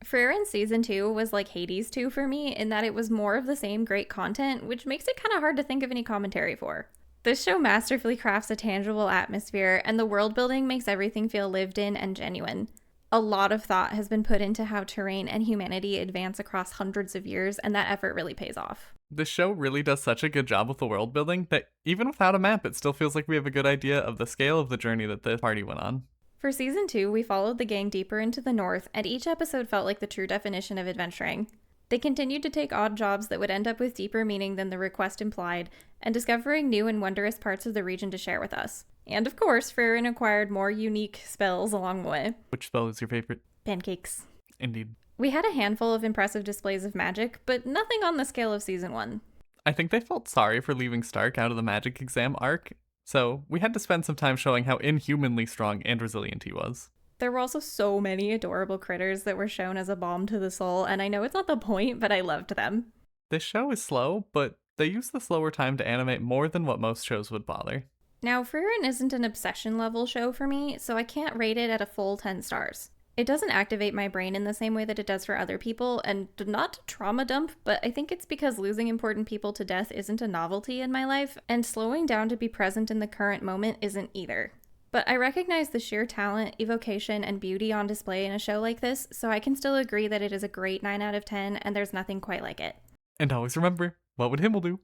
Frieren Season 2 was like Hades 2 for me in that it was more of the same great content, which makes it kind of hard to think of any commentary for. This show masterfully crafts a tangible atmosphere, and the world building makes everything feel lived in and genuine. A lot of thought has been put into how terrain and humanity advance across hundreds of years, and that effort really pays off. This show really does such a good job with the world building that even without a map, it still feels like we have a good idea of the scale of the journey that the party went on. For season 2, we followed the gang deeper into the north, and each episode felt like the true definition of adventuring. They continued to take odd jobs that would end up with deeper meaning than the request implied, and discovering new and wondrous parts of the region to share with us. And of course, Frieren acquired more unique spells along the way. Which spell is your favorite? Pancakes. Indeed. We had a handful of impressive displays of magic, but nothing on the scale of season 1. I think they felt sorry for leaving Stark out of the magic exam arc, so we had to spend some time showing how inhumanly strong and resilient he was. There were also so many adorable critters that were shown as a balm to the soul, and I know it's not the point, but I loved them. This show is slow, but they use the slower time to animate more than what most shows would bother. Now, Frieren isn't an obsession level show for me, so I can't rate it at a full 10 stars. It doesn't activate my brain in the same way that it does for other people, and not to trauma dump, but I think it's because losing important people to death isn't a novelty in my life, and slowing down to be present in the current moment isn't either. But I recognize the sheer talent, evocation, and beauty on display in a show like this, so I can still agree that it is a great 9 out of 10, and there's nothing quite like it. And always remember, what would Himmel do?